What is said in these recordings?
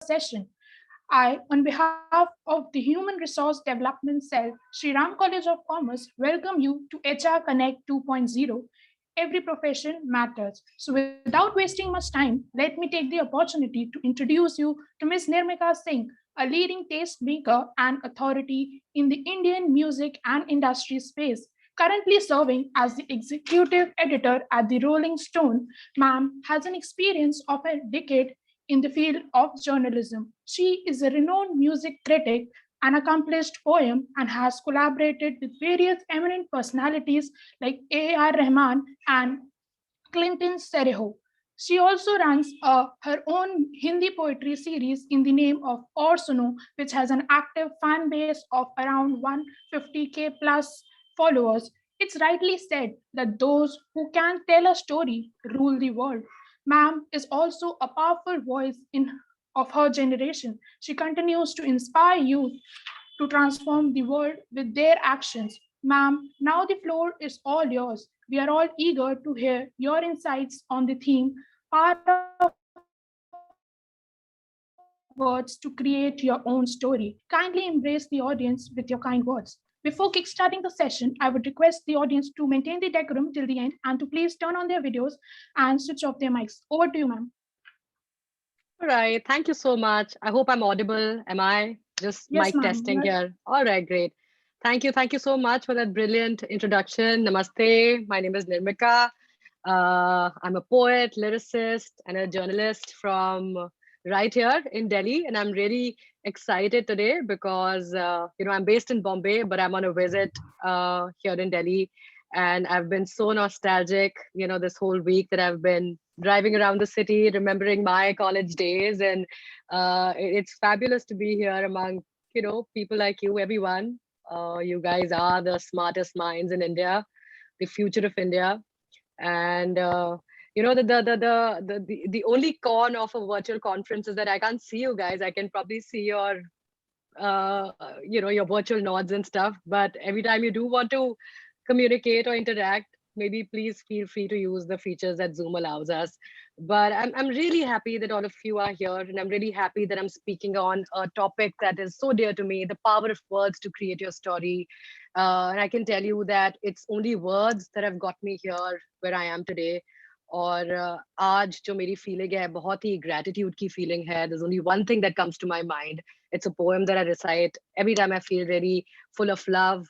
session. I, on behalf of the Human Resource Development Cell, Sri Ram College of Commerce, welcome you to HR Connect 2.0. Every profession matters. So, without wasting much time, let me take the opportunity to introduce you to Ms. Nirmika Singh, a leading tastemaker and authority in the Indian music and industry space. Currently serving as the executive editor at the Rolling Stone, ma'am has an experience of a decade in the field of journalism. She is a renowned music critic, an accomplished poem, and has collaborated with various eminent personalities like A.R. Rahman and Clinton Serejo. She also runs her own Hindi poetry series in the name of Or Suno, which has an active fan base of around 150K plus followers. It's rightly said that those who can tell a story rule the world. Ma'am is also a powerful voice of her generation. She continues to inspire youth to transform the world with their actions. Ma'am, now the floor is all yours. We are all eager to hear your insights on the theme Power of Words to Create Your Own Story. Kindly embrace the audience with your kind words. Before kickstarting the session, I would request the audience to maintain the decorum till the end and to please turn on their videos and switch off their mics. Over to you, ma'am. All right. Thank you so much. I hope I'm audible. Am I? Just Yes, mic ma'am. testing here. All right, great. Thank you. Thank you so much for that brilliant introduction. Namaste. My name is Nirmika. I'm a poet, lyricist, and a journalist from right here in Delhi. And I'm really excited today because, I'm based in Bombay, but I'm on a visit here in Delhi. And I've been so nostalgic, this whole week that I've been driving around the city, remembering my college days. And it's fabulous to be here among, people like you, everyone. You guys are the smartest minds in India, the future of India. And the only con of a virtual conference is that I can't see you guys. I can probably see your virtual nods and stuff. But every time you do want to communicate or interact, maybe please feel free to use the features that Zoom allows us. But I'm really happy that all of you are here, and I'm really happy that I'm speaking on a topic that is so dear to me: the power of words to create your story. And I can tell you that it's only words that have got me here where I am today. और आज जो मेरी feeling है बहुत ही gratitude की feeling है. There's only one thing that comes to my mind. It's a poem that I recite every time I feel really full of love.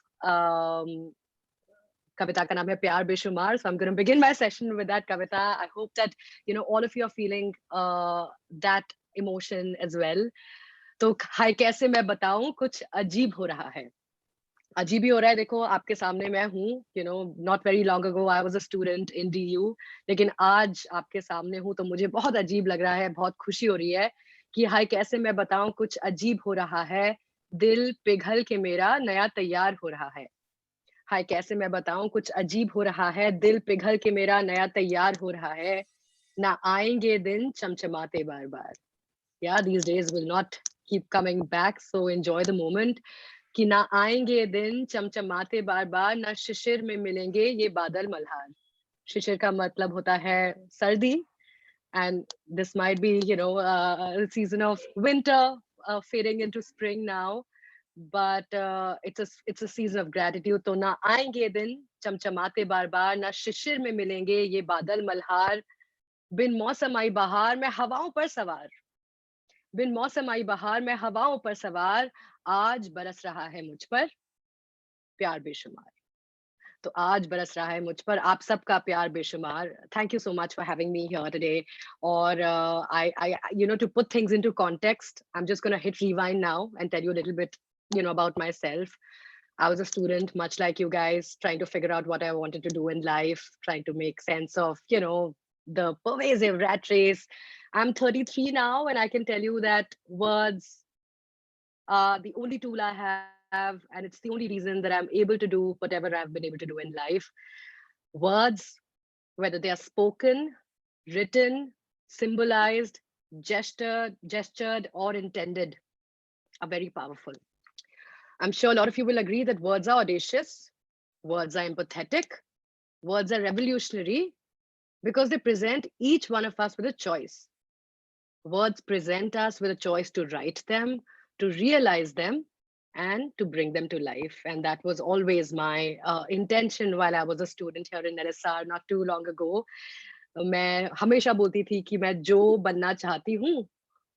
Kavita ka naam hai Pyar Beshumar. So I'm going to begin my session with that kavita. I hope that all of you are feeling that emotion as well. तो हाय कैसे मैं बताऊं कुछ अजीब हो रहा है. अजीब ही हो रहा है. देखो आपके सामने मैं हूँ. Not very long ago I was a student in DU. लेकिन आज आपके सामने हूँ तो मुझे बहुत अजीब लग रहा है. बहुत खुशी हो रही है कि हाय कैसे मैं बताऊं कुछ अजीब हो रहा है. दिल पिघल के मेरा नया तैयार हो रहा है. हाय कैसे मैं बताऊं कुछ अजीब हो रहा है. दिल पिघल के मेरा नया तैयार हो रहा है. ना आएंगे दिन चमचमाते बार बार. Yeah, these days will not keep coming back, so enjoy the moment. कि ना आएंगे दिन चमचमाते बार बार. ना शिशिर में मिलेंगे ये बादल मल्हार. शिशिर का मतलब होता है सर्दी, and this might be a season of winter fading into spring now, but it's a season of gratitude. तो ना आएंगे दिन चमचमाते बार बार. ना शिशिर में मिलेंगे ये बादल मल्हार. बिन मौसम आई बहार मैं हवाओं पर सवार. बिन मौसम आई बहार मैं हवाओं पर सवार. आज बरस रहा है मुझ पर प्यार बेशुमार. तो आज बरस रहा है मुझ पर आप सबका प्यार बेशुमार. Thank you so much for having me here today. और to put things into context, I'm just going to hit rewind now and tell you a little bit about myself. I was a student, much like you guys, trying to figure out what I wanted to do in life, trying to make sense of the pervasive rat race. I'm 33 now, and I can tell you that words are the only tool I have, and it's the only reason that I'm able to do whatever I've been able to do in life. Words, whether they are spoken, written, symbolized, gestured, or intended, are very powerful. I'm sure a lot of you will agree that words are audacious, words are empathetic, words are revolutionary because they present each one of us with a choice. Words present us with a choice to write them, to realize them, and to bring them to life. And that was always my intention while I was a student here in LSR not too long ago. मैं हमेशा बोलती थी कि मैं जो बनना चाहती हूँ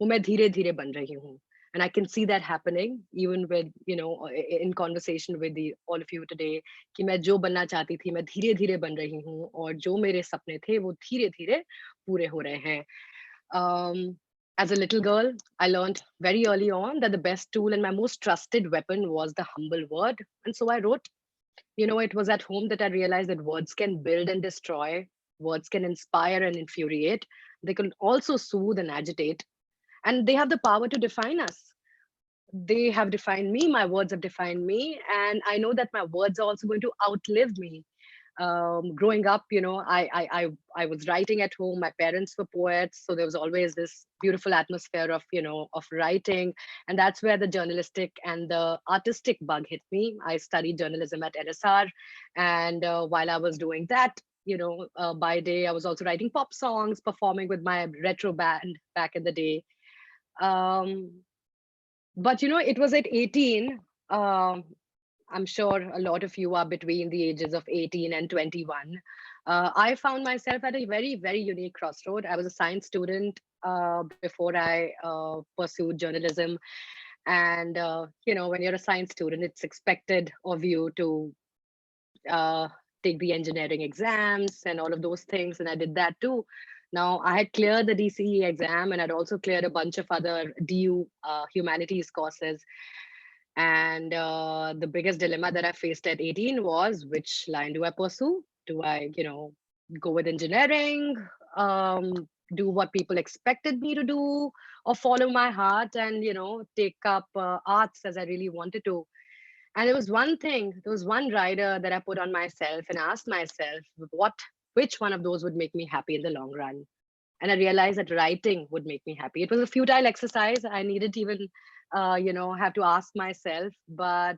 वो मैं धीरे धीरे बन रही हूँ. And I can see that happening even with, in conversation with all of you today, कि मैं जो बनना चाहती थी मैं धीरे धीरे बन रही हूँ और जो मेरे सपने थे वो धीरे धीरे पूरे हो रहे हैं. As a little girl, I learned very early on that the best tool and my most trusted weapon was the humble word. And so I wrote. It was at home that I realized that words can build and destroy, words can inspire and infuriate, they can also soothe and agitate, and they have the power to define us. They have defined me, my words have defined me, and I know that my words are also going to outlive me. Growing up, I was writing at home. My parents were poets, so there was always this beautiful atmosphere of of writing, and that's where the journalistic and the artistic bug hit me. I studied journalism at LSR, and while I was doing that, by day I was also writing pop songs, performing with my retro band back in the day. Um, but it was at 18. Um, I'm sure a lot of you are between the ages of 18 and 21. I found myself at a very, very unique crossroad. I was a science student before I pursued journalism. And, when you're a science student, it's expected of you to uh, take the engineering exams and all of those things. And I did that too. Now, I had cleared the DCE exam and I'd also cleared a bunch of other DU humanities courses. And the biggest dilemma that I faced at 18 was, which line do I pursue? Do I, go with engineering, do what people expected me to do, or follow my heart and, take up arts as I really wanted to? And there was one rider that I put on myself and asked myself, which one of those would make me happy in the long run? And I realized that writing would make me happy. It was a futile exercise. I needed to even, have to ask myself, but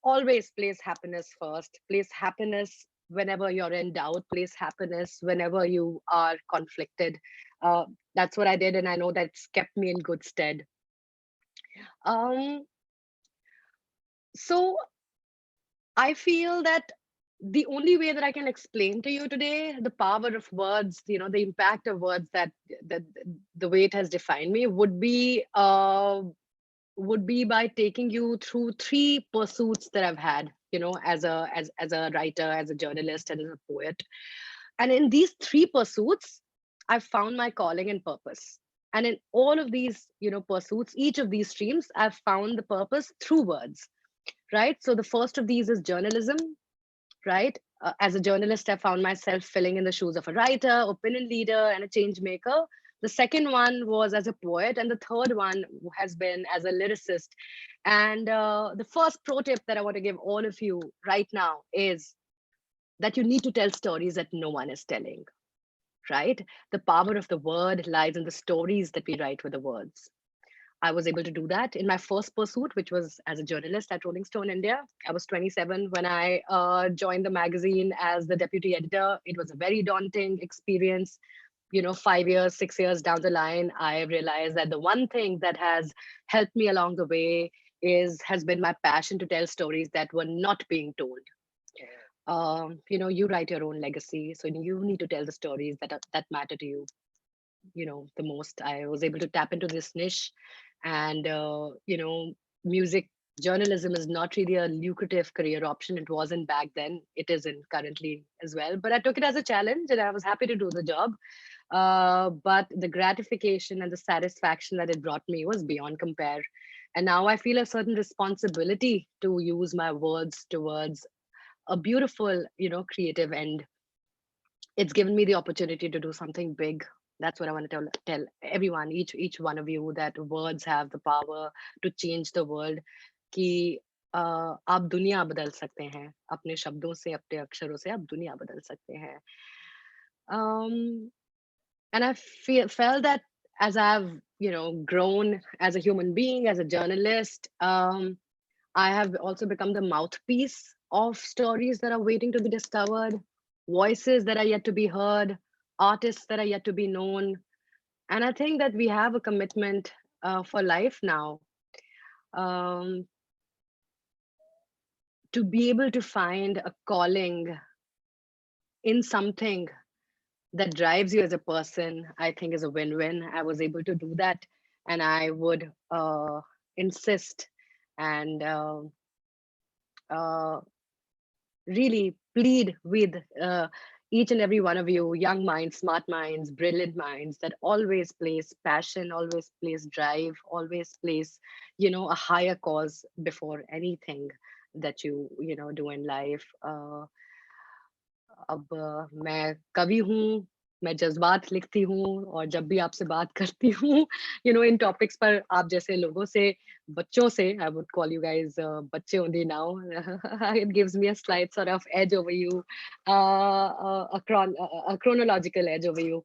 always place happiness first. Place happiness whenever you're in doubt. Place happiness whenever you are conflicted. Uh, that's what I did, and I know that's kept me in good stead. Um, so I feel that the only way that I can explain to you today the power of words, the impact of words, that the way it has defined me would be by taking you through three pursuits that I've had, as a writer, as a journalist, and as a poet. And in these three pursuits, I've found my calling and purpose. And in all of these, pursuits, each of these streams, I've found the purpose through words, right? So the first of these is journalism, right? As a journalist, I found myself filling in the shoes of a writer, opinion leader, and a change maker. The second one was as a poet, and the third one has been as a lyricist. And the first pro tip that I want to give all of you right now is that you need to tell stories that no one is telling, right? The power of the word lies in the stories that we write with the words. I was able to do that in my first pursuit, which was as a journalist at Rolling Stone India. I was 27 when I joined the magazine as the deputy editor. It was a very daunting experience. 5 years, 6 years down the line, I realized that the one thing that has helped me along the way has been my passion to tell stories that were not being told. You write your own legacy, so you need to tell the stories that matter to you, the most. I was able to tap into this niche, and music journalism is not really a lucrative career option. It wasn't back then, it isn't currently as well, but I took it as a challenge and I was happy to do the job. But the gratification and the satisfaction that it brought me was beyond compare. And now I feel a certain responsibility to use my words towards a beautiful, creative end. It's given me the opportunity to do something big. That's what I want to tell everyone, each one of you, that words have the power to change the world. कि आप दुनिया बदल सकते हैं अपने शब्दों से, अपने अक्षरों से आप दुनिया बदल सकते हैं. And I felt that as I've grown as a human being, as a journalist, I have also become the mouthpiece of stories that are waiting to be discovered, voices that are yet to be heard, artists that are yet to be known. And I think that we have a commitment for life now, um, to be able to find a calling in something that drives you as a person, I think is a win-win. I was able to do that, and I would insist and uh, really plead with each and every one of you, young minds, smart minds, brilliant minds, that always place passion, always place drive, always place, a higher cause before anything that you do in life. अब मैं कवि हूँ, मैं जज़्बात लिखती हूँ और जब भी आपसे बात करती हूँ, इन टॉपिक्स पर आप जैसे लोगों से, बच्चों से, I would call you guys बच्चे only now, it gives me a slight sort of edge over you, a chronological edge over you.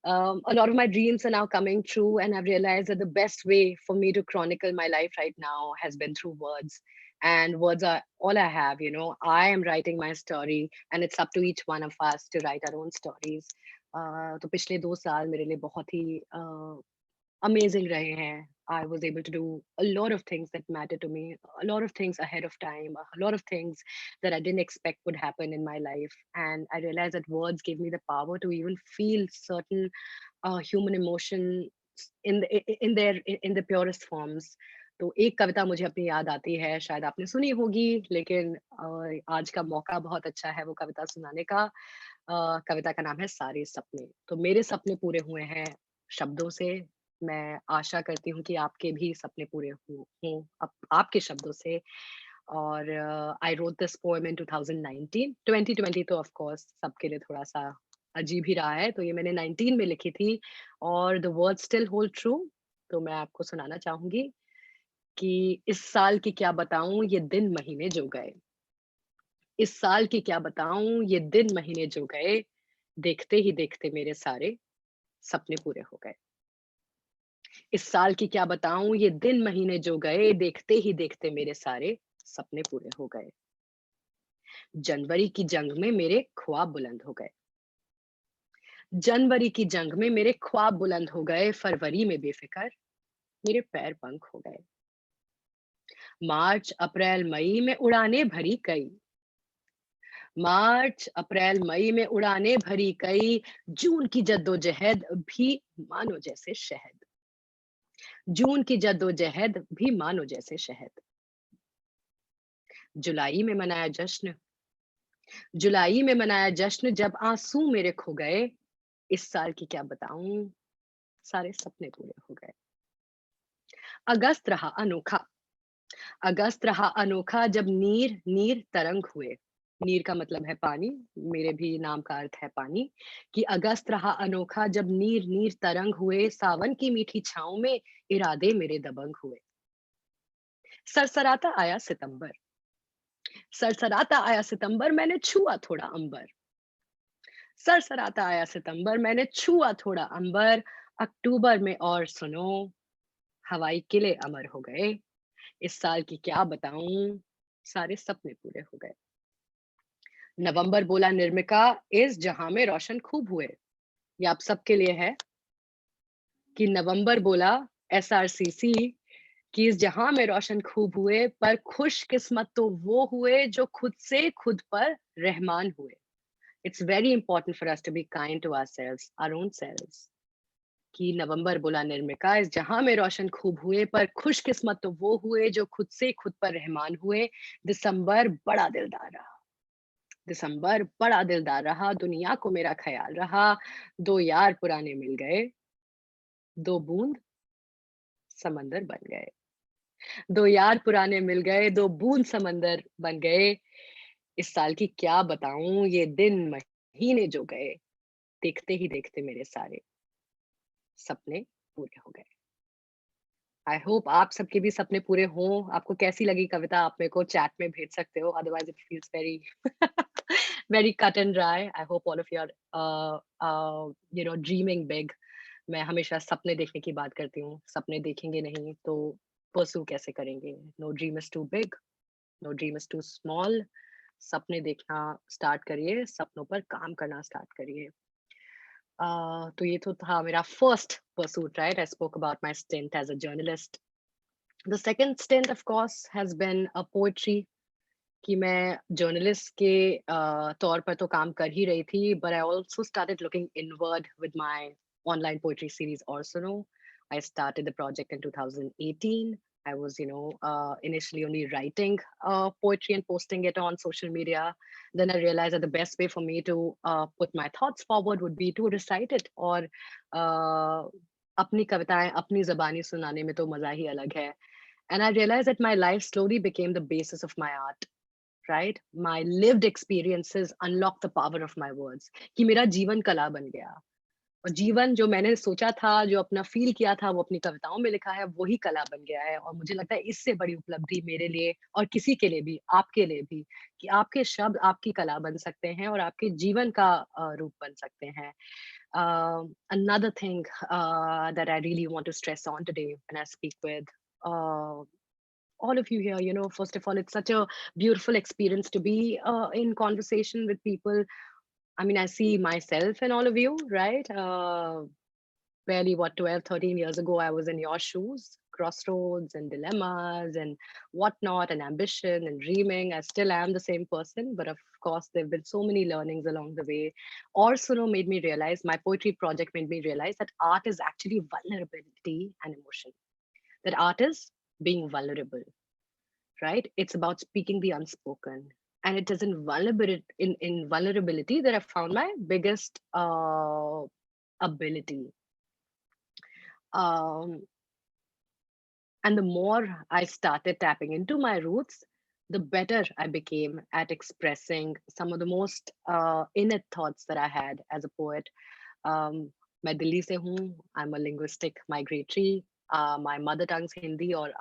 A lot of my dreams are now coming true, and I've realized that the best way for me to chronicle my life right now has been through words. And words are all I have. I am writing my story, and it's up to each one of us to write our own stories. तो पिछले 2 साल मेरे लिए बहुत ही amazing रहे हैं. I was able to do a lot of things that matter to me, a lot of things ahead of time, a lot of things that I didn't expect would happen in my life. And I realized that words gave me the power to even feel certain human emotion in the purest forms. तो एक कविता मुझे अपनी याद आती है, शायद आपने सुनी होगी, लेकिन आज का मौका बहुत अच्छा है वो कविता सुनाने का। कविता का नाम है सारे सपने। तो मेरे सपने पूरे हुए हैं शब्दों से। मैं आशा करती हूँ कि आपके भी सपने पूरे हों आपके शब्दों से। और I wrote this poem in 2019। 2020 तो ऑफ कोर्स सबके लिए थोड़ा सा अजीब ही रहा है, तो ये मैंने 19 में लिखी थी, और the word still hold true. तो मैं आपको सुनाना चाहूंगी कि इस साल की क्या बताऊं ये दिन महीने जो गए। इस साल की क्या बताऊं ये दिन महीने जो गए, देखते ही देखते मेरे सारे सपने पूरे हो गए। इस साल की क्या बताऊं ये दिन महीने जो गए, देखते ही देखते मेरे सारे सपने पूरे हो गए। जनवरी की जंग में मेरे ख्वाब बुलंद हो गए। जनवरी की जंग में मेरे ख्वाब बुलंद हो गए, फरवरी में बेफिक्र मेरे पैर पंख हो गए। मार्च अप्रैल मई में उड़ाने भरी कई, मार्च अप्रैल मई में उड़ाने भरी कई, जून की जद्दोजहद भी मानो जैसे शहद, जून की जद्दोजहद भी मानो जैसे शहद। जुलाई में मनाया जश्न, जुलाई में मनाया जश्न जब आंसू मेरे खो गए। इस साल की क्या बताऊं सारे सपने पूरे हो गए। अगस्त रहा अनोखा, अगस्त रहा अनोखा जब नीर नीर तरंग हुए। नीर का मतलब है पानी, मेरे भी नाम का अर्थ है पानी। कि अगस्त रहा अनोखा जब नीर नीर तरंग हुए, सावन की मीठी छांव में इरादे मेरे दबंग हुए। सरसराता आया सितंबर, सरसराता आया सितंबर मैंने छुआ थोड़ा अंबर। सरसराता आया सितंबर मैंने छुआ थोड़ा अंबर। अक्टूबर में और सुनो हवाई किले अमर हो गए। इस साल की क्या बताऊं सारे सपने पूरे हो गए। नवंबर बोला निर्मिका इस जहां में रोशन खूब हुए। ये आप सबके लिए है कि नवंबर बोला एसआरसीसी कि इस जहां में रोशन खूब हुए, पर खुश किस्मत तो वो हुए जो खुद से खुद पर रहमान हुए। It's very important for us to be kind to ourselves, our own selves. कि नवंबर बोला निर्मिका इस जहां में रोशन खूब हुए, पर खुश किस्मत तो वो हुए जो खुद से खुद पर रहमान हुए। दिसंबर बड़ा दिलदार रहा, दिसंबर बड़ा दिलदार रहा, दुनिया को मेरा ख्याल रहा। दो यार पुराने मिल गए, दो बूंद समंदर बन गए। दो यार पुराने मिल गए, दो बूंद समंदर बन गए। इस साल की क्या बताऊं ये दिन महीने जो गए, देखते ही देखते मेरे सारे सपने पूरे हो गए। आई होप आप सबके भी सपने पूरे हों। आपको कैसी लगी कविता आप मेरे को चैट में भेज सकते हो, otherwise it feels very very cut and dry. I hope all of you are dreaming big. मैं हमेशा सपने देखने की बात करती हूँ, सपने देखेंगे नहीं तो परस्यू कैसे करेंगे। No dream is too big, no dream is too small. सपने देखना स्टार्ट करिए, सपनों पर काम करना स्टार्ट करिए। तो ये तो था मेरा first pursuit, right? I spoke about my stint as a journalist. The second stint, of course, has been a poetry. कि मैं जर्नलिस्ट के तौर पर तो काम कर ही रही थी, but I also started looking inward with my online poetry series Orsono. I started the project in 2018. I was, initially only writing poetry and posting it on social media. Then I realized that the best way for me to put my thoughts forward would be to recite it. और अपनी कविताएं अपनी ज़बानी सुनाने में तो मज़ा ही अलग है. And I realized that my life slowly became the basis of my art. Right? My lived experiences unlock the power of my words. कि मेरा जीवन कला बन गया. और जीवन जो मैंने सोचा था, जो अपना फ़ील किया था, वो अपनी कविताओं में लिखा है, वही कला बन गया है. और मुझे लगता है इससे बड़ी उपलब्धि मेरे लिए और किसी के लिए भी, आपके लिए भी, कि आपके शब्द आपकी कला बन सकते हैं और आपके जीवन का रूप बन सकते हैं. Another thing that I really want to stress on today when I speak with uh, all of you here, first of all, it's such a beautiful experience to be in conversation with people. I mean, I see myself in all of you, right? Barely what, 12, 13 years ago, I was in your shoes, crossroads and dilemmas and whatnot, and ambition and dreaming. I still am the same person, but of course, there have been so many learnings along the way. Orsono made me realize, my poetry project made me realize that art is actually vulnerability and emotion. That art is being vulnerable, right? It's about speaking the unspoken. And it is in vulnerability that I found my biggest ability. Um, and the more I started tapping into my roots, the better I became at expressing some of the most innate thoughts that I had as a poet. मैं दिल्ली से हूँ. I'm a linguistic migratory. My mother tongue's Hindi, or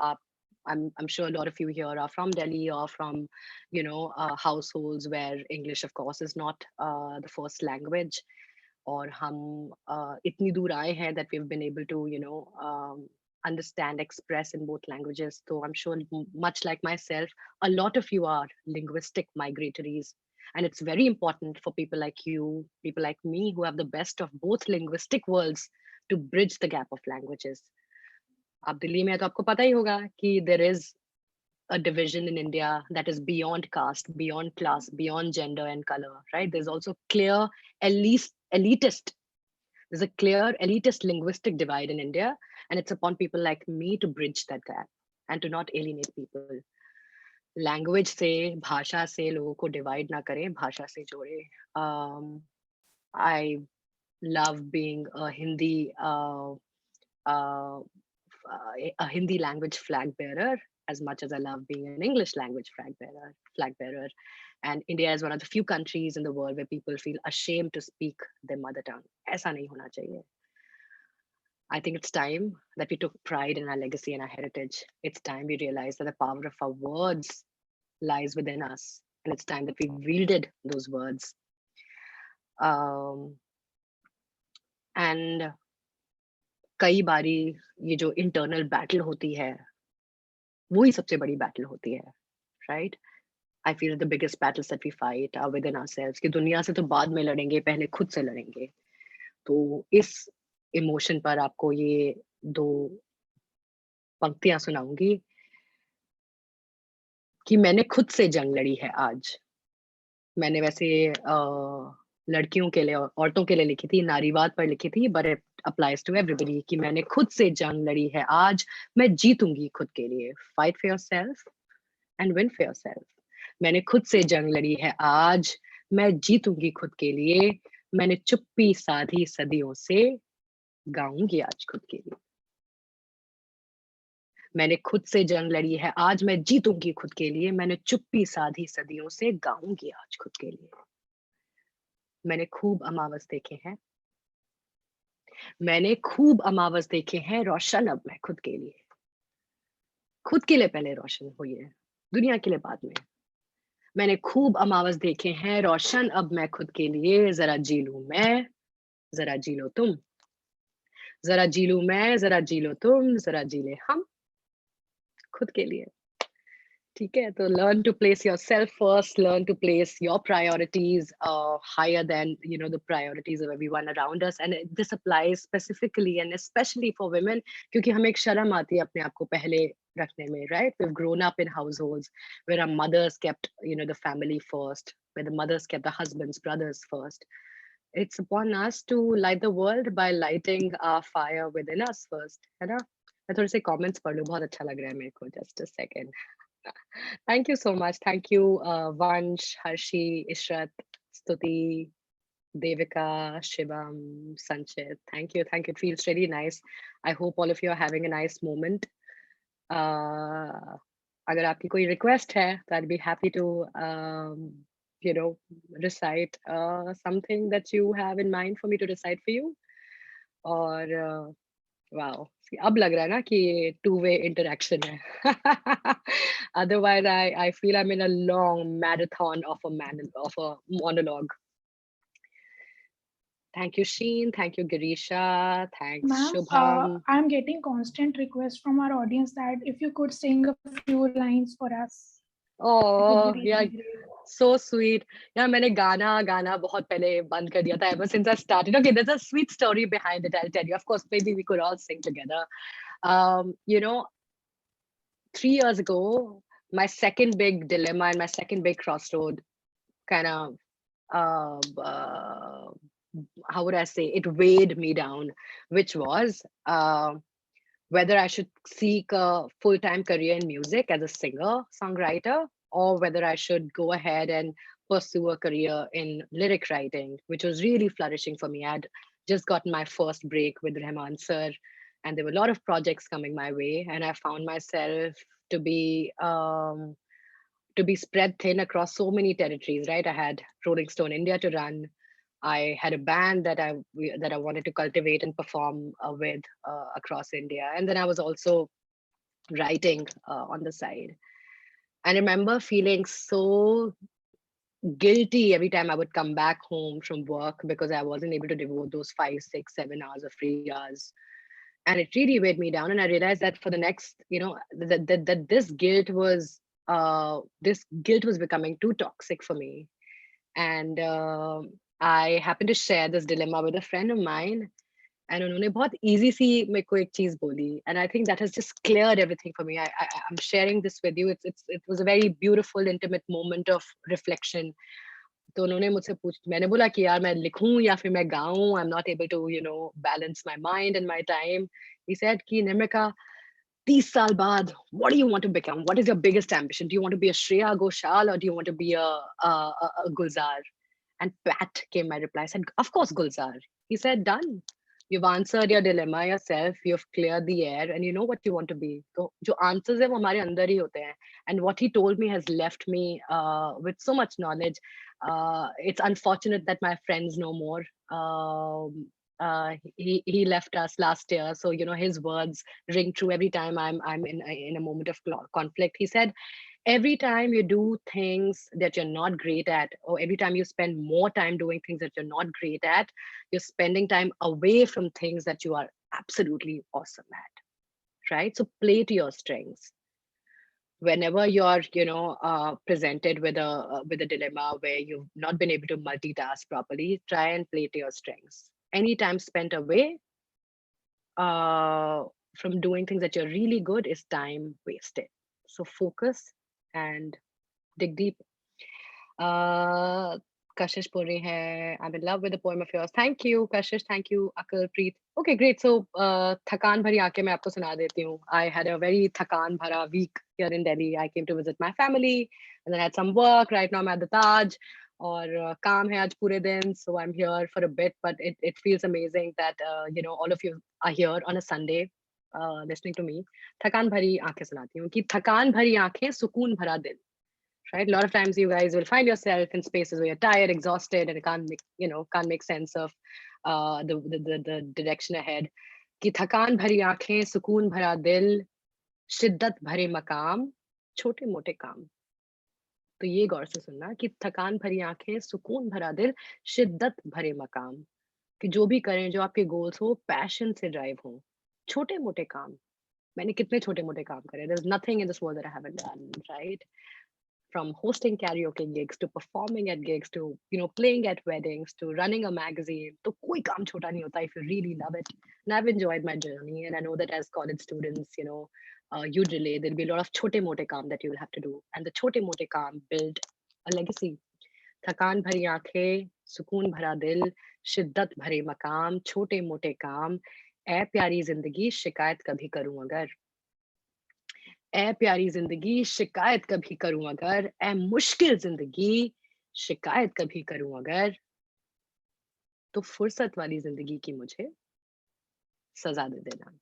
I'm sure a lot of you here are from Delhi or from, households where English, of course, is not the first language. और हम इतनी दूर आए हैं that we've been able to, understand, express in both languages. So I'm sure, much like myself, a lot of you are linguistic migratories. And it's very important for people like you, people like me, who have the best of both linguistic worlds to bridge the gap of languages. आप दिल्ली में हैं तो आपको पता ही होगा कि there is a division in India that is beyond caste, beyond class, beyond gender and color, right? There's also clear, at least elitist, there's a clear elitist linguistic divide in India, and it's upon people like me to bridge that gap and to not alienate people. Language से, भाषा से लोगों को divide ना करें, भाषा से जोड़े. I love being uh, a Hindi language flag bearer as much as I love being an English language flag bearer. And India is one of the few countries in the world where people feel ashamed to speak their mother tongue. ऐसा नहीं होना चाहिए. I think it's time that we took pride in our legacy and our heritage. It's time we realized that the power of our words lies within us. And it's time that we wielded those words. And कई बारी ये जो internal battle होती है, वही सबसे बड़ी battle होती है, right? I feel the biggest battles that we fight are within ourselves. कि दुनिया से तो बाद में लड़ेंगे, पहले खुद से लड़ेंगे. तो इस इमोशन पर आपको ये 2 पंक्तियाँ सुनाऊँगी कि मैंने खुद से जंग लड़ी है आज. मैंने वैसे लड़कियों के लिए, औरतों के लिए लिखी थी, नारीवाद पर लिखी थी, but it applies to everybody कि मैंने खुद से जंग लड़ी है आज, मैं जीतूंगी खुद के लिए. Fight for yourself and win for yourself. मैंने खुद से जंग लड़ी है आज, मैं जीतूंगी खुद के लिए. मैंने चुप्पी साधी सदियों से, गाऊंगी आज खुद के लिए. मैंने खुद से जंग लड़ी है आज, मैं जीतूंगी खुद के लिए. मैंने चुप्पी साधी सदियों से, गाऊंगी आज खुद के लिए. मैंने खूब अमावस देखे हैं, मैंने खूब अमावस देखे हैं, रोशन अब मैं खुद के लिए. खुद के लिए पहले रोशन होइए, दुनिया के लिए बाद में. मैंने खूब अमावस देखे हैं, रोशन अब मैं खुद के लिए. जरा जी लूं मैं, जरा जी लो तुम. जरा जी लूं मैं, जरा जी लो तुम. जरा जी ले हम खुद के लिए. ठीक है, तो learn to place yourself first, learn to place your priorities higher than the priorities of everyone around us. And this applies specifically and especially for women, क्योंकि हमें एक शर्म आती है अपने आप को पहले रखने में, right? We've grown up in households where our mothers kept the family first, where the mothers kept the husbands, brothers first. It's upon us to light the world by lighting our fire within us first, है ना? मैं थोड़े से comments पढ़ लूँ, बहुत अच्छा लग रहा है मेरे को, just a second. Thank you so much. Thank you, Vansh, Harshi, Ishrat, Stuti, Devika, Shivam, Sanchit. Thank you. Thank you. It feels really nice. I hope all of you are having a nice moment. अगर आपकी कोई request है, तो I'd be happy to, you know, recite something that you have in mind for me to recite for you. और wow! अब लग रहा है ना कि ये टू वे इंटरैक्शन है। Otherwise, I feel I'm in a long marathon of a monologue. Thank you, Sheen. Thank you, Girisha. Thanks, Ma'am, Shubham. I'm getting constant requests from our audience that if you could sing a few lines for us, it would Oh, be yeah, really great. so sweet. Yeah, मैंने गाना बहुत पहले बंद कर दिया था ever since I started. Okay, there's a sweet story behind it, I'll tell you. Of course, maybe we could all sing together. Um, you know, 3 years ago, my second big dilemma and my second big crossroad kind of how would I say it weighed me down, which was whether I should seek a full-time career in music as a singer, songwriter, or whether I should go ahead and pursue a career in lyric writing, which was really flourishing for me. I'd just gotten my first break with Rahman sir, and there were a lot of projects coming my way, and I found myself to be um, to be spread thin across so many territories, right? I had Rolling Stone India to run. I had a band that I wanted to cultivate and perform with across India, and then I was also writing on the side. I remember feeling so guilty every time I would come back home from work because I wasn't able to devote those 5, 6, 7 hours of free hours, and it really weighed me down. And I realized that for the next, that this guilt was becoming too toxic for me. And I happened to share this dilemma with a friend of mine, and उन्होंने बहुत easy सी मेरे को एक चीज बोली, and I think that has just cleared everything for me. I'm sharing this with you. It was a very beautiful, intimate moment of reflection. तो उन्होंने मुझसे मैंने बोला कि यार मैं लिखूं या फिर मैं गाऊं. I'm not able to balance my mind and my time. He said कि Nimrika, 30 साल बाद, what do you want to become? What is your biggest ambition? Do you want to be a Shreya Ghoshal or do you want to be a Gulzar? And Pat came my reply. I said, of course, Gulzar. He said, done. You've answered your dilemma yourself. You've cleared the air and you know what you want to be. So जो answers है वो हमारे अंदर ही होते हैं. And what he told me has left me with so much knowledge. It's unfortunate that my friends know more. He left us last year, so his words ring true every time I'm in a moment of conflict. He said, every time you do things that you're not great at, or every time you spend more time doing things that you're not great at, you're spending time away from things that you are absolutely awesome at, right? So play to your strengths. Whenever you're presented with a dilemma where you've not been able to multitask properly, try and play to your strengths. Any time spent away uh, from doing things that you're really good is time wasted. So focus and dig deep. Kashish Puri hai. I'm in love with the poem of yours. Thank you, Kashish. Thank you, Akal, Preet. Okay, great. So, थकान भरी आंखें मैं आपको सुना देती हूँ. I had a very थकान भरा week here in Delhi. I came to visit my family, and then I had some work. Right now, I'm at the Taj. और काम है आज पूरे दिन, so I'm here for a bit. But it feels amazing that all of you are here on a Sunday, listening to me. थकान भरी आंखें सुनाती हूँ कि थकान भरी आंखें सुकून भरा दिल. Right, a lot of times you guys will find yourself in spaces where you're tired, exhausted, and can't make sense of the direction ahead. कि थकान भरी आंखें सुकून भरा दिल शिद्दत भरे मकाम छोटे मोटे काम. तो ये गौर से सुनना कि थकान भरी आंखें सुकून भरा दिल शिद्दत भरे मकाम. कि जो भी करें, जो आपके गोल्स हो, पैशन से ड्राइव हो, छोटे मोटे काम मैंने कितने छोटे मोटे काम करे. There's nothing in this world that I haven't done, right? From hosting karaoke gigs to performing at gigs to playing at weddings to running a magazine. तो कोई काम छोटा नहीं होता if you really love it. And I've enjoyed my journey, and I know that as college students, you'd relate. There'll be a lot of छोटे मोटे काम that you'll have to do, and the छोटे मोटे काम build a legacy. थकान भरी आंखें, सुकून भरा दिल, शिद्दत भरे मकाम, छोटे मोटे काम, ऐ प्यारी जिंदगी शिकायत कभी करूं अगर, ऐ प्यारी जिंदगी शिकायत कभी करूं अगर, ऐ मुश्किल जिंदगी शिकायत कभी करूं अगर, तो फुर्सत वाली जिंदगी की मुझे सजा दे देना.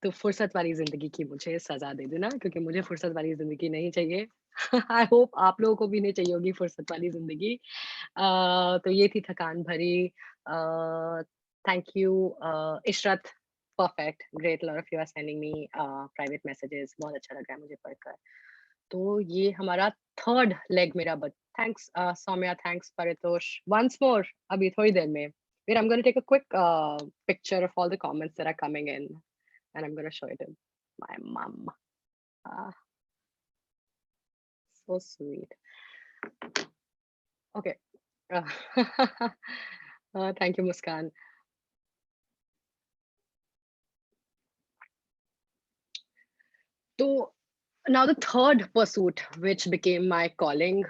तो फुर्सत वाली जिंदगी की मुझे सजा दे देना, क्योंकि मुझे फुर्सत वाली जिंदगी नहीं चाहिए. आई होप आप लोगों को भी नहीं चाहिए होगी फुर्सत वाली जिंदगी. तो ये थी थकान भरी. Thank you Ishrat. Perfect, great. Lot of you are sending me private messages. बहुत अच्छा लग रहा है मुझे पढ़कर. तो ये हमारा थर्ड लेग मेरा बच. Thanks Saumya, thanks Paritosh. Once more अभी थोड़ी देर में. Wait, I'm going to take a quick picture of all the comments that are coming in, and I'm going to show it to my mom. Ah, so sweet. Okay. Thank you, Muskan. So now the third pursuit, which became my calling,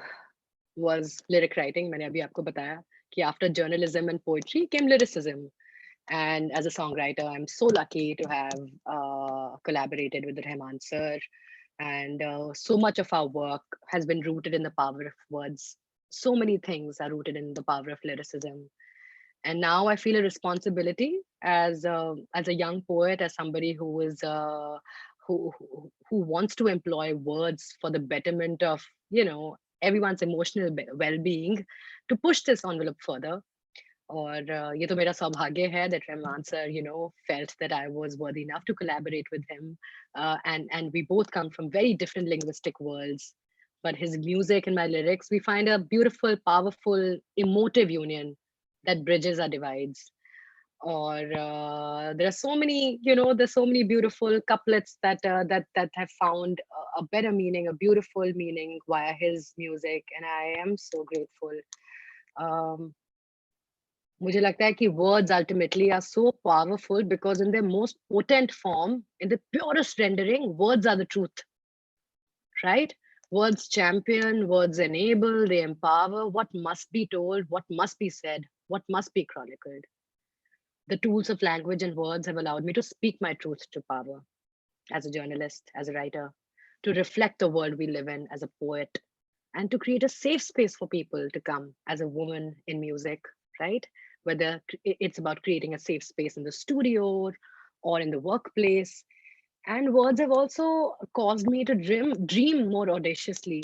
was lyric writing. मैंने अभी आपको बताया कि after journalism and poetry came lyricism. And as a songwriter, I'm so lucky to have collaborated with Rahman sir. And so much of our work has been rooted in the power of words. So many things are rooted in the power of lyricism. And now I feel a responsibility as a young poet, as somebody who is who wants to employ words for the betterment of everyone's emotional well-being, to push this envelope further. और ये तो मेरा सौभाग्य है that Rahman sir, felt that I was worthy enough to collaborate with him, and we both come from very different linguistic worlds. But his music and my lyrics, we find a beautiful, powerful, emotive union that bridges our divides. Or there are so many, there's so many beautiful couplets that have found a better meaning, a beautiful meaning via his music, and I am so grateful. Um, मुझे लगता है कि words ultimately are so powerful because in their most potent form, in the purest rendering, words are the truth, right? Words champion, words enable, they empower what must be told, what must be said, what must be chronicled. The tools of language and words have allowed me to speak my truth to power as a journalist, as a writer, to reflect the world we live in as a poet, and to create a safe space for people to come as a woman in music, right? Whether it's about creating a safe space in the studio or in the workplace. And words have also caused me to dream more audaciously,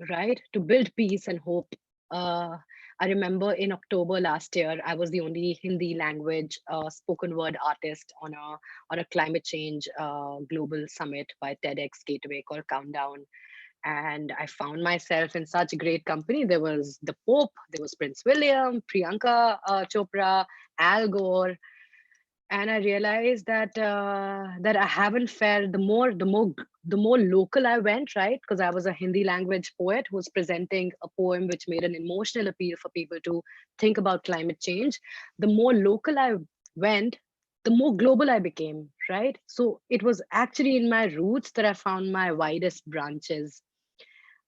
right? To build peace and hope. Uh, I remember in October last year, I was the only Hindi language spoken word artist on a climate change global summit by TEDx Gateway called Countdown. And I found myself in such great company. There was the Pope, there was Prince William, Priyanka Chopra, Al Gore, and I realized that I haven't felt the more local I went, right? Because I was a Hindi language poet who was presenting a poem which made an emotional appeal for people to think about climate change. The more local I went, the more global I became, right? So it was actually in my roots that I found my widest branches.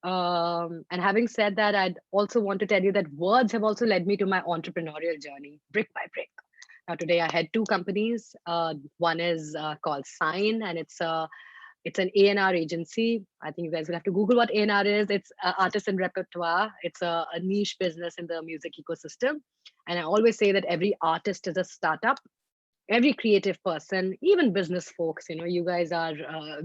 And having said that, I'd also want to tell you that words have also led me to my entrepreneurial journey, brick by brick. Now, today I had two companies. One is called Sign, and it's an A&R agency. I think you guys will have to Google what A&R is. It's artist and repertoire. It's a niche business in the music ecosystem. And I always say that every artist is a startup. Every creative person, even business folks, you guys are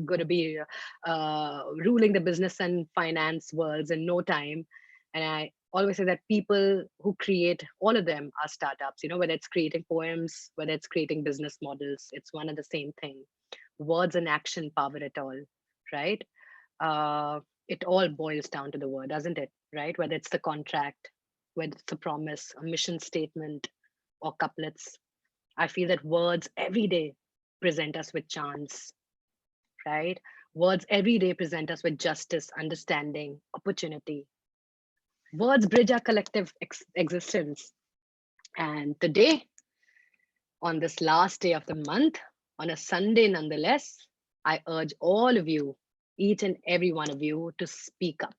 going to be ruling the business and finance worlds in no time. And I always say that people who create, all of them are startups, whether it's creating poems, whether it's creating business models, it's one and the same thing. Words and action power it all, right? It all boils down to the word, doesn't it? Right? Whether it's the contract, whether it's a promise, a mission statement, or couplets. I feel that words every day present us with chance. right? Words every day present us with justice, understanding, opportunity. Words bridge our collective existence. And today, on this last day of the month, on a Sunday nonetheless, I urge all of you, each and every one of you, to speak up,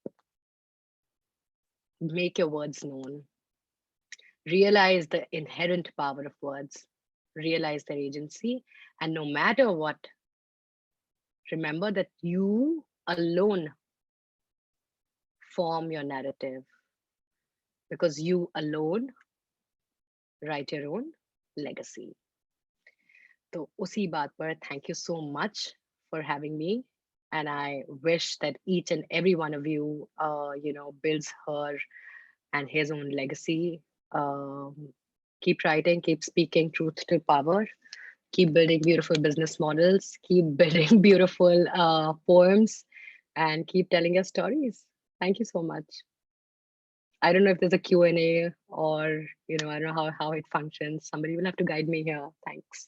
make your words known, realize the inherent power of words, realize their agency, and no matter what, remember that you alone form your narrative because you alone write your own legacy. So, usi baat par, thank you so much for having me. And I wish that each and every one of you, builds her and his own legacy. Keep writing, keep speaking truth to power, keep building beautiful business models, keep building beautiful poems, and keep telling your stories. Thank you so much. I don't know if there's a Q&A or, I don't know how it functions. Somebody will have to guide me here. Thanks.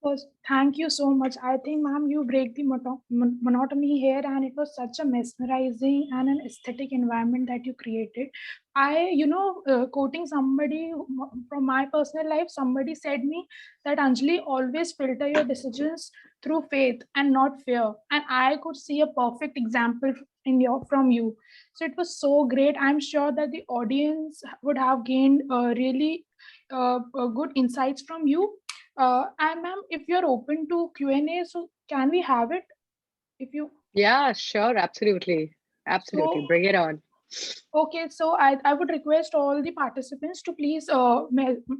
Was thank you so much. I think, ma'am, you break the monotony here, and it was such a mesmerizing and an aesthetic environment that you created. Quoting somebody from my personal life, somebody said me that Anjali, always filter your decisions through faith and not fear, and I could see a perfect example from you. So it was so great. I'm sure that the audience would have gained really good insights from you. And ma'am, if you're open to Q&A, so can we have it? If you Yeah, sure. Absolutely. Absolutely. so Bring it on. Okay, so I would request all the participants to please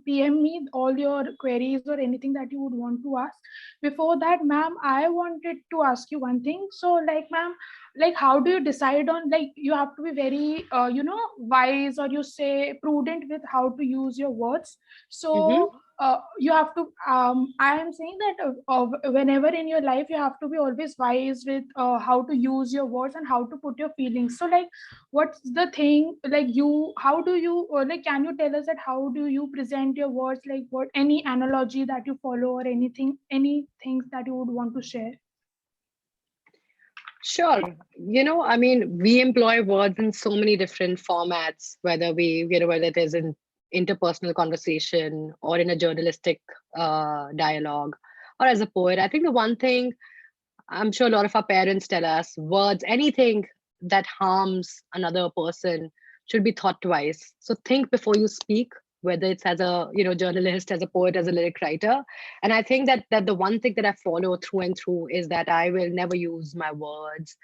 PM me all your queries or anything that you would want to ask. Before that, ma'am, I wanted to ask you one thing. So, like, ma'am, like, how do you decide on, like, you have to be very, wise, or you say prudent with how to use your words. Mm-hmm. So, you have to, I am saying that whenever in your life, you have to be always wise with how to use your words and how to put your feelings. So, like, what's the thing, like, you how do you like, can you tell us that how do you present your words, like, what any analogy that you follow, or any things that you would want to share? Sure. I mean, we employ words in so many different formats, whether it is in interpersonal conversation or in a journalistic dialogue or as a poet. I think the one thing I'm sure a lot of our parents tell us, words, anything that harms another person should be thought twice. So think before you speak, whether it's as a journalist, as a poet, as a lyric writer. And I think that the one thing that I follow through and through is that I will never use my words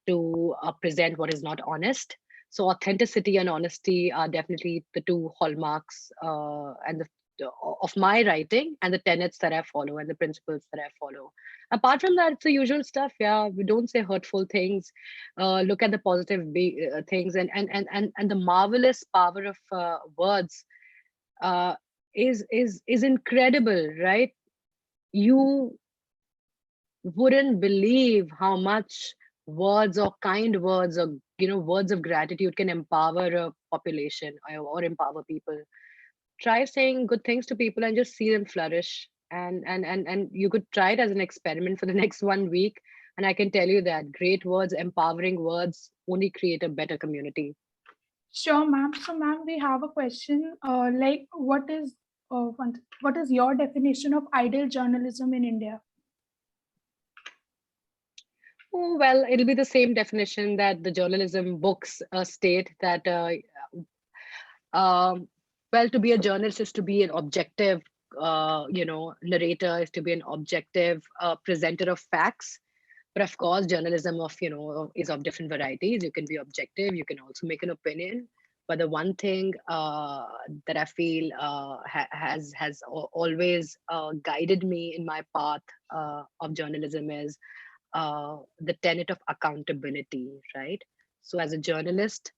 to present what is not honest. So authenticity and honesty are definitely the two hallmarks and of my writing and the tenets that I follow and the principles that I follow. Apart from that, it's the usual stuff. Yeah, we don't say hurtful things. Look at the positive things, and the marvelous power of words uh, is incredible, right? You wouldn't believe how much words or kind words or words of gratitude can empower a population or empower people. Try saying good things to people and just see them flourish, and you could try it as an experiment for the next 1 week, and I can tell you that great words, empowering words, only create a better community. Sure, ma'am. So, ma'am, we have a question, like, what is your definition of ideal journalism in India? Oh, well, it'll be the same definition that the journalism books state that um, well, to be a journalist is to be an objective narrator, is to be an objective presenter of facts. But of course, journalism is of different varieties. You can be objective, you can also make an opinion. But the one thing that I feel has always guided me in my path of journalism is the tenet of accountability, right? So as a journalist,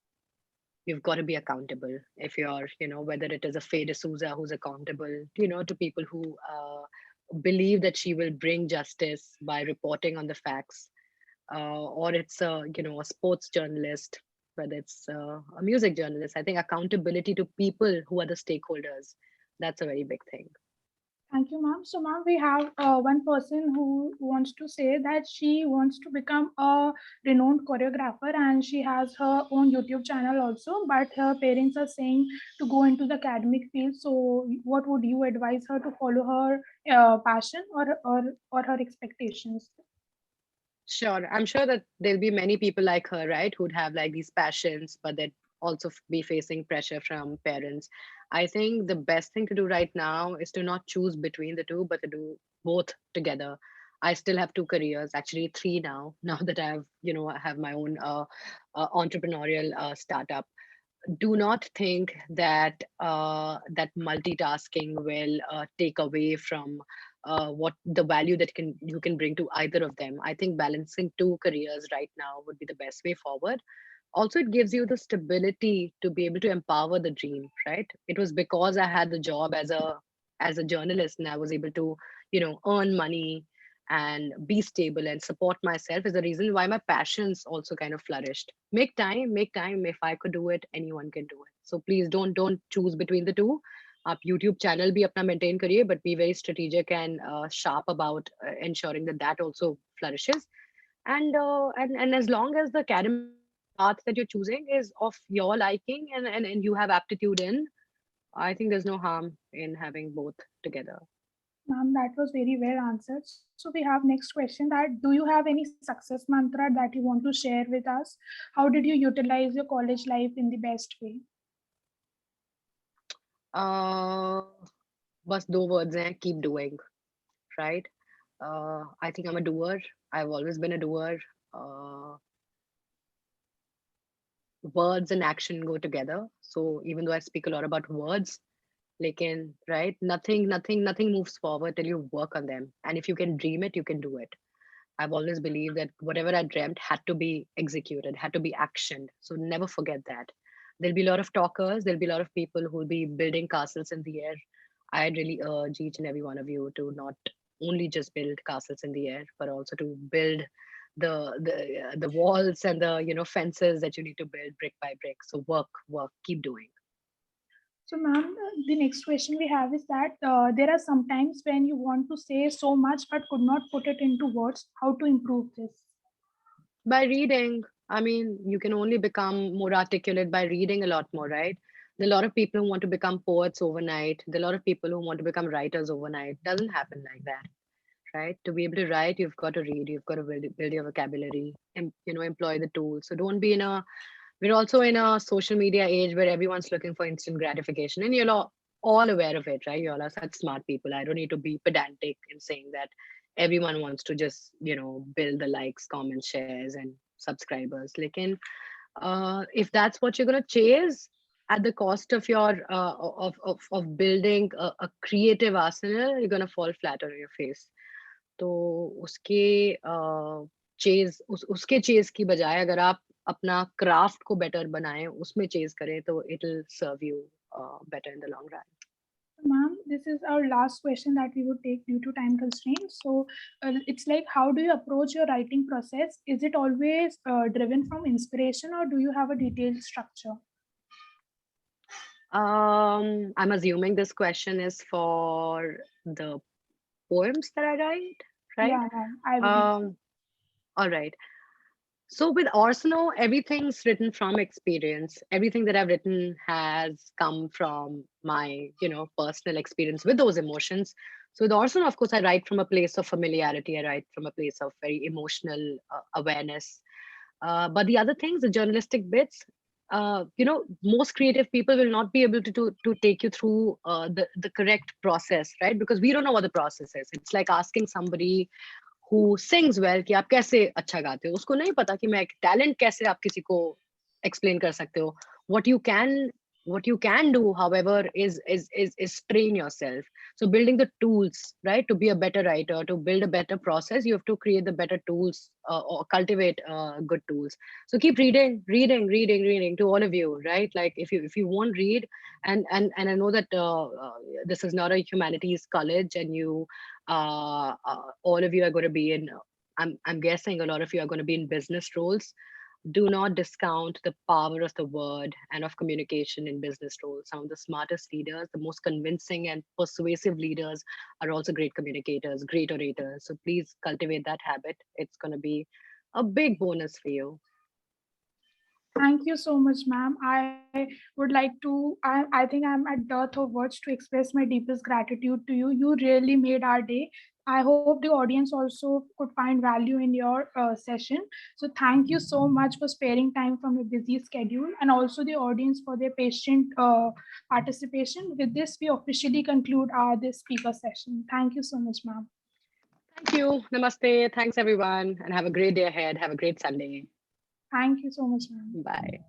you've got to be accountable. If you're, whether it is a Faye D'Souza who's accountable, to people who believe that she will bring justice by reporting on the facts, or it's a sports journalist, whether it's a music journalist. I think accountability to people who are the stakeholders, that's a very big thing. Thank you, ma'am. So, ma'am, we have one person who wants to say that she wants to become a renowned choreographer and she has her own YouTube channel also, but her parents are saying to go into the academic field. So, what would you advise her to follow her passion or her expectations? Sure. I'm sure that there'll be many people like her, right, who'd have like these passions, but they'd also be facing pressure from parents. I think the best thing to do right now is to not choose between the two, but to do both together. I still have two careers, actually three now, now that I have my own entrepreneurial startup. Do not think that that multitasking will take away from what the value that you can bring to either of them. I think balancing two careers right now would be the best way forward. Also, it gives you the stability to be able to empower the dream, right? It was because I had the job as a journalist and I was able to earn money and be stable and support myself is the reason why my passions also kind of flourished. Make time. If I could do it, anyone can do it. So please don't choose between the two. आप YouTube channel भी अपना maintain करिए, but be very strategic and sharp about ensuring that that also flourishes. And as long as the academic path that you're choosing is of your liking and you have aptitude in, I think there's no harm in having both together. Ma'am, that was very well answered. So we have next question that do you have any success mantra that you want to share with us? How did you utilize your college life in the best way? uh बस दो words हैं, keep doing, right? I think I'm a doer. I've always been a doer. uh Words and action go together, so even though I speak a lot about words, like, right, nothing moves forward till you work on them, and if you can dream it, you can do it. I've always believed that whatever I dreamt had to be executed, had to be actioned. So never forget that. There'll be a lot of talkers, there'll be a lot of people who'll be building castles in the air. I'd really urge each and every one of you to not only just build castles in the air, but also to build the walls and the fences that you need to build brick by brick. So work, keep doing. So, ma'am, the next question we have is that there are some times when you want to say so much but could not put it into words. How to improve this? By reading, I mean, you can only become more articulate by reading a lot more, right? There are a lot of people who want to become poets overnight. There are a lot of people who want to become writers overnight. Doesn't happen like that, right? To be able to write, you've got to read, you've got to build your vocabulary, and employ the tools. So don't be in a. We're also in a social media age where everyone's looking for instant gratification, and you're all aware of it, right? You all are such smart people. I don't need to be pedantic in saying that everyone wants to just build the likes, comments, shares, and subscribers. Like if that's what you're gonna chase at the cost of your of building a creative arsenal, you're gonna fall flat on your face. तो उसके chase की बजाय अगर आप अपना craft को better बनाएं, उसमें चेज करें, तो it will serve you better in the long run. Ma'am, this is our last question that we would take due to time constraints. So it's like, how do you approach your writing process? Is it always driven from inspiration or do you have a detailed structure? I'm assuming this question is for the poems that I write, right? Yeah, ma'am, I believe so. Um, all right. So with Orsino, everything's written from experience. Everything that I've written has come from my, personal experience with those emotions. So with Orsino, of course, I write from a place of familiarity. I write from a place of very emotional awareness. But the other things, the journalistic bits, most creative people will not be able to take you through the correct process, right? Because we don't know what the process is. It's like asking somebody who sings well कि आप कैसे अच्छा गाते हो, उसको नहीं पता कि मैं टैलेंट कैसे आप किसी को एक्सप्लेन कर सकते हो. What you can do, however, is train yourself. So building the tools, right, to be a better writer, to build a better process, you have to create the better tools, or cultivate good tools. So keep reading to all of you, right? Like if you won't read, and I know that this is not a humanities college, and all of you are going to be in, I'm guessing a lot of you are going to be in business roles. do not discount the power of the word and of communication in business roles. Some of the smartest leaders, the most convincing and persuasive leaders are also great communicators, great orators. So please cultivate that habit. It's going to be a big bonus for you. Thank you so much, ma'am. I would like to, I think I'm at dearth of words to express my deepest gratitude to you. You really made our day. I hope the audience also could find value in your session. So, thank you so much for sparing time from your busy schedule and also the audience for their patient participation. With this, we officially conclude our this speaker session. Thank you so much, ma'am. Thank you. Namaste. Thanks, everyone. And have a great day ahead. Have a great Sunday. Thank you so much, ma'am. Bye.